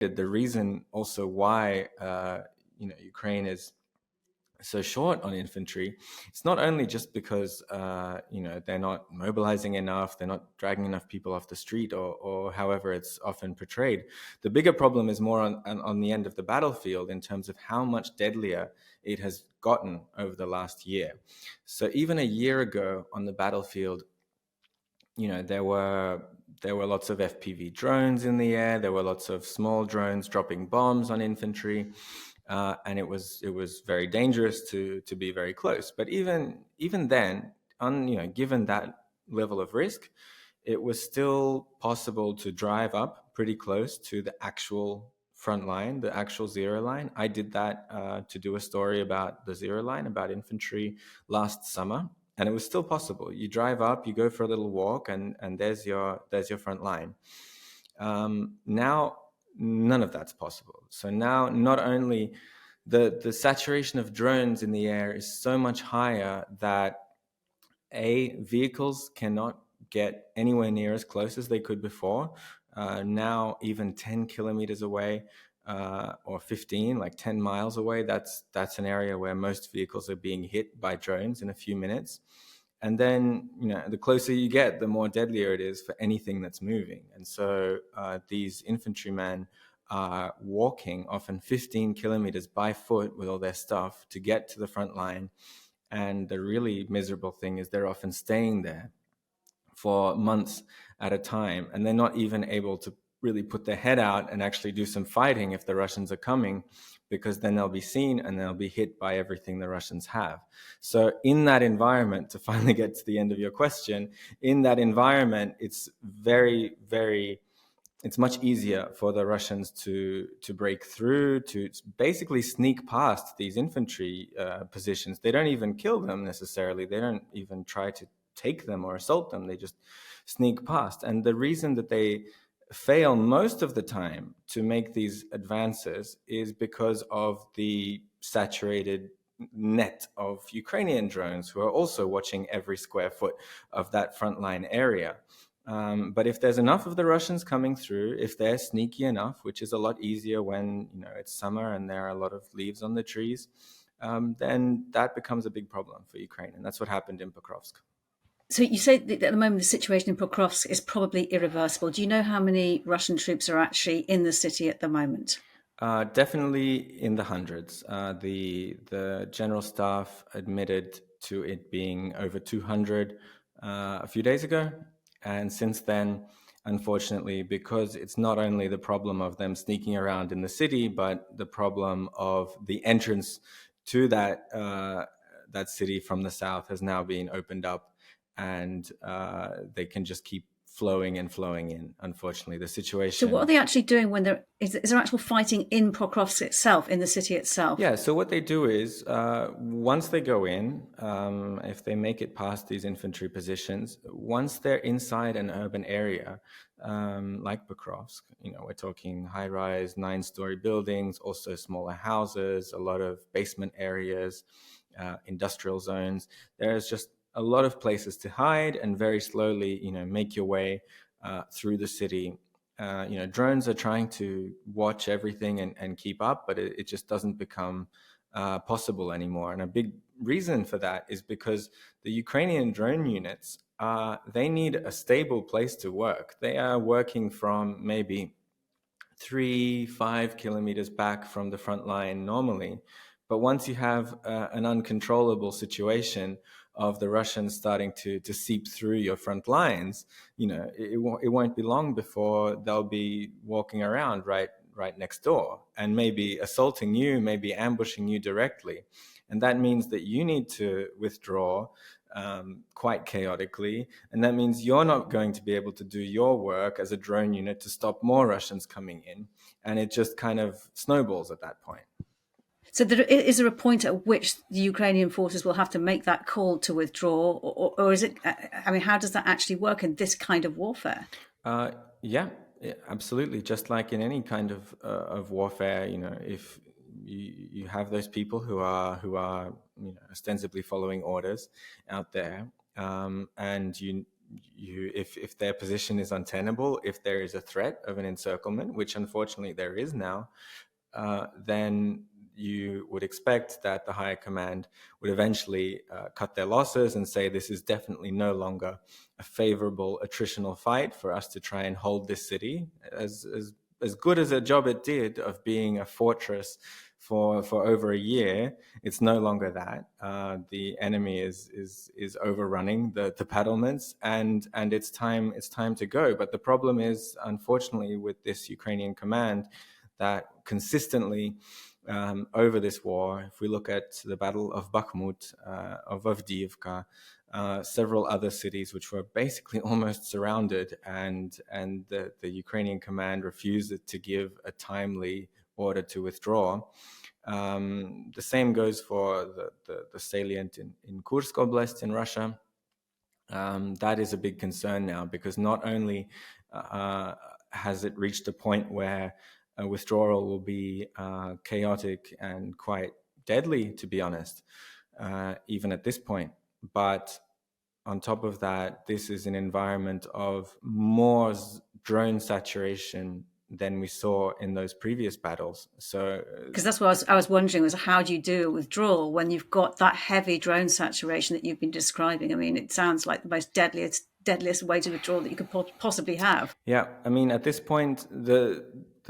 the reason also why Ukraine is so short on infantry, it's not only just because they're not mobilizing enough, they're not dragging enough people off the street, or however it's often portrayed. The bigger problem is more on the end of the battlefield in terms of how much deadlier it has gotten over the last year. So even a year ago on the battlefield, there were lots of FPV drones in the air. There were lots of small drones dropping bombs on infantry. And it was very dangerous to be very close. But even then, given that level of risk, it was still possible to drive up pretty close to the actual front line, the actual zero line. I did that to do a story about the zero line, about infantry last summer, and it was still possible. You drive up, you go for a little walk, and there's your front line. Now none of that's possible. So now not only the saturation of drones in the air is so much higher that vehicles cannot get anywhere near as close as they could before. Now even 10 kilometers away, or 15, like 10 miles away, that's an area where most vehicles are being hit by drones in a few minutes. And then, the closer you get, the more deadlier it is for anything that's moving. And so these infantrymen are walking often 15 kilometers by foot with all their stuff to get to the front line. And the really miserable thing is they're often staying there for months at a time, and they're not even able to really put their head out and actually do some fighting if the Russians are coming, because then they'll be seen and they'll be hit by everything the Russians have. So in that environment, to finally get to the end of your question, in that environment, it's very, very, it's much easier for the Russians to break through, to basically sneak past these infantry positions. They don't even kill them necessarily. They don't even try to take them or assault them. They just sneak past. And the reason that they fail most of the time to make these advances is because of the saturated net of Ukrainian drones who are also watching every square foot of that frontline area. But if there's enough of the Russians coming through, if they're sneaky enough, which is a lot easier when it's summer and there are a lot of leaves on the trees, then that becomes a big problem for Ukraine. And that's what happened in Pokrovsk. So you say that at the moment the situation in Pokrovsk is probably irreversible. Do you know how many Russian troops are actually in the city at the moment? Definitely in the hundreds. The general staff admitted to it being over 200 a few days ago. And since then, unfortunately, because it's not only the problem of them sneaking around in the city, but the problem of the entrance to that city from the south has now been opened up, and they can just keep flowing and flowing in. Unfortunately, the So what are situation. they actually doing when is there actual fighting in Pokrovsk itself, in the city itself? Yeah, so what they do is once they go in, if they make it past these infantry positions, once they're inside an urban area like Pokrovsk, we're talking high-rise, 9-story buildings, also smaller houses, a lot of basement areas, industrial zones. There's just a lot of places to hide, and very slowly, make your way through the city. Drones are trying to watch everything and keep up, but it just doesn't become possible anymore. And a big reason for that is because the Ukrainian drone units, they need a stable place to work. They are working from maybe 3-5 kilometers back from the front line normally. But once you have an uncontrollable situation of the Russians starting to seep through your front lines, it won't be long before they'll be walking around right next door and maybe assaulting you, maybe ambushing you directly. And that means that you need to withdraw quite chaotically. And that means you're not going to be able to do your work as a drone unit to stop more Russians coming in. And it just kind of snowballs at that point. So is there a point at which the Ukrainian forces will have to make that call to withdraw, or is it? I mean, how does that actually work in this kind of warfare? Uh, yeah, absolutely. Just like in any kind of warfare, if you have those people who are ostensibly following orders out there, and if their position is untenable, if there is a threat of an encirclement, which unfortunately there is now, then you would expect that the higher command would eventually cut their losses and say this is definitely no longer a favorable attritional fight for us to try and hold this city. As good as a job it did of being a fortress for over a year, it's no longer that. The enemy is overrunning the battlements, and it's time to go. But the problem is, unfortunately, with this Ukrainian command, that consistently over this war, if we look at the Battle of Bakhmut, of Avdiivka, several other cities which were basically almost surrounded, and the Ukrainian command refused to give a timely order to withdraw. The same goes for the salient in Kursk Oblast in Russia. That is a big concern now, because not only has it reached a point where a withdrawal will be chaotic and quite deadly, to be honest, even at this point. But on top of that, this is an environment of more drone saturation than we saw in those previous battles. So, Because that's what I was wondering, was how do you do a withdrawal when you've got that heavy drone saturation that you've been describing? I mean, it sounds like the most deadliest way to withdraw that you could possibly have. yeah, I mean, at this point, the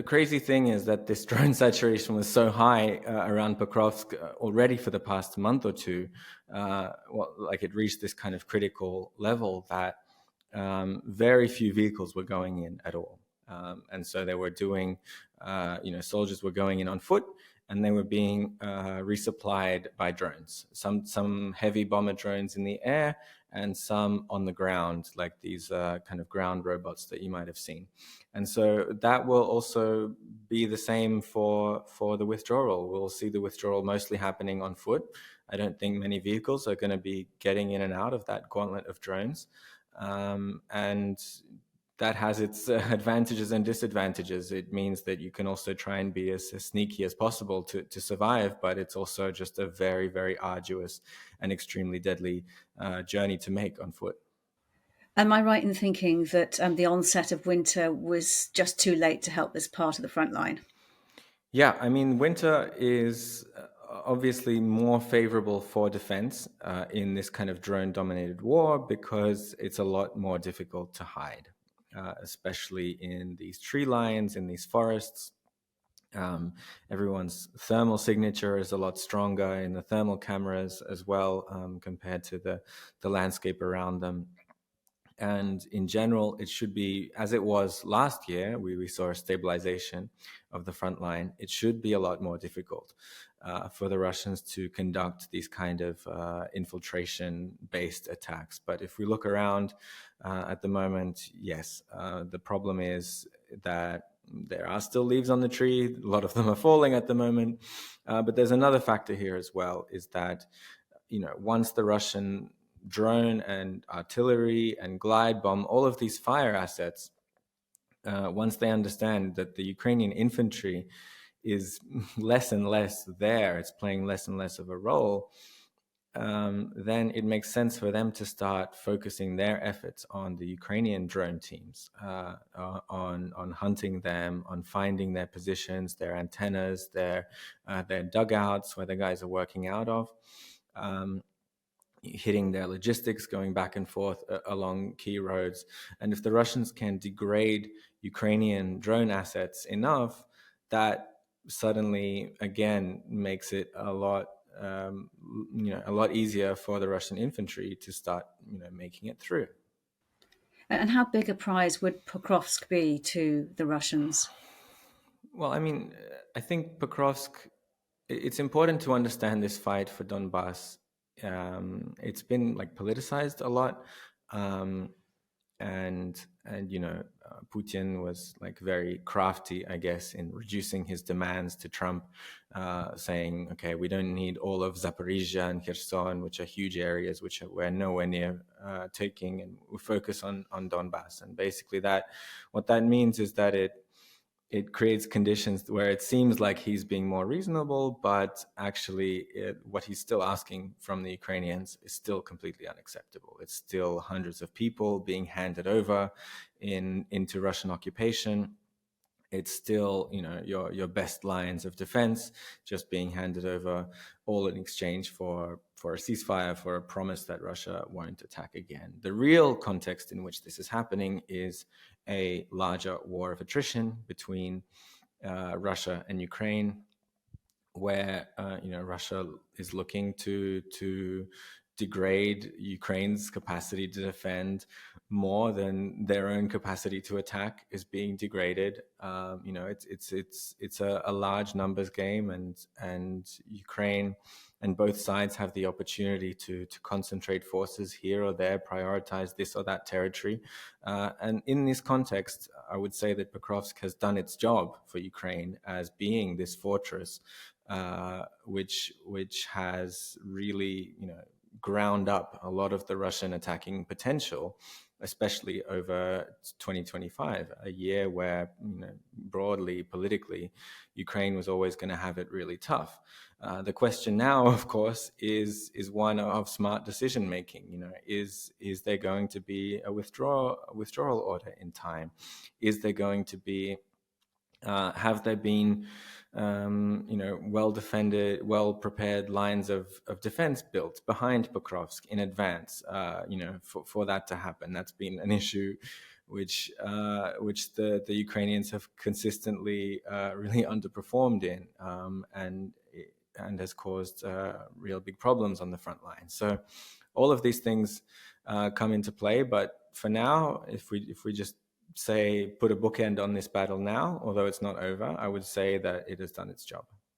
crazy thing is that this drone saturation was so high around Pokrovsk already for the past month or two. Like it reached this kind of critical level that very few vehicles were going in at all. And so they were doing, soldiers were going in on foot, and they were being resupplied by drones. Some heavy bomber drones in the air, and some on the ground, like these kind of ground robots that you might have seen. And so that will also be the same for the withdrawal. We'll see the withdrawal mostly happening on foot. I don't think many vehicles are going to be getting in and out of that gauntlet of drones. And that has its advantages and disadvantages. It means that you can also try and be as sneaky as possible to survive, but it's also just a very, very arduous and extremely deadly journey to make on foot. Am I right in thinking that the onset of winter was just too late to help this part of the front line? Yeah, I mean, winter is obviously more favorable for defense in this kind of drone-dominated war, because it's a lot more difficult to hide, especially in these tree lines, in these forests. Everyone's thermal signature is a lot stronger in the thermal cameras as well, compared to the landscape around them. And in general, it should be, as it was last year, we saw a stabilization of the front line. It should be a lot more difficult for the Russians to conduct these kind of infiltration-based attacks. But if we look around at the moment, yes, the problem is that there are still leaves on the tree. A lot of them are falling at the moment. But there's another factor here as well, is that, once the Russian drone and artillery and glide bomb, all of these fire assets, once they understand that the Ukrainian infantry is less and less there, it's playing less and less of a role, then it makes sense for them to start focusing their efforts on the Ukrainian drone teams, on hunting them, on finding their positions, their antennas, their dugouts where the guys are working out of. Hitting their logistics, going back and forth along key roads. And if the Russians can degrade Ukrainian drone assets enough, that suddenly again makes it a lot easier for the Russian infantry to start making it through. And how big a prize would Pokrovsk be to the Russians? Well, I mean, I think Pokrovsk, it's important to understand this fight for Donbass. It's been politicized a lot, and Putin was very crafty, I guess, in reducing his demands to Trump, saying, okay, we don't need all of Zaporizhia and Kherson, which are huge areas which we're nowhere near taking, and we focus on Donbass. And basically what that means is that it creates conditions where it seems like he's being more reasonable, but actually what he's still asking from the Ukrainians is still completely unacceptable. It's still hundreds of people being handed over into Russian occupation. It's still, your best lines of defense just being handed over, all in exchange for a ceasefire, for a promise that Russia won't attack again. The real context in which this is happening is a larger war of attrition between Russia and Ukraine, where Russia is looking to degrade Ukraine's capacity to defend more than their own capacity to attack is being degraded. It's a large numbers game, and Ukraine and both sides have the opportunity to concentrate forces here or there, prioritize this or that territory. And in this context, I would say that Pokrovsk has done its job for Ukraine as being this fortress, which has really, ground up a lot of the Russian attacking potential, especially over 2025, a year where, broadly politically, Ukraine was always going to have it really tough. The question now, of course, is one of smart decision making. Is there going to be a withdrawal order in time? Is there going to be have there been well defended, well prepared lines of defense built behind Pokrovsk in advance, for that to happen? That's been an issue which the Ukrainians have consistently really underperformed in, and has caused real big problems on the front line. So all of these things come into play. But for now, if we just say put a bookend on this battle now, although it's not over, I would say that it has done its job.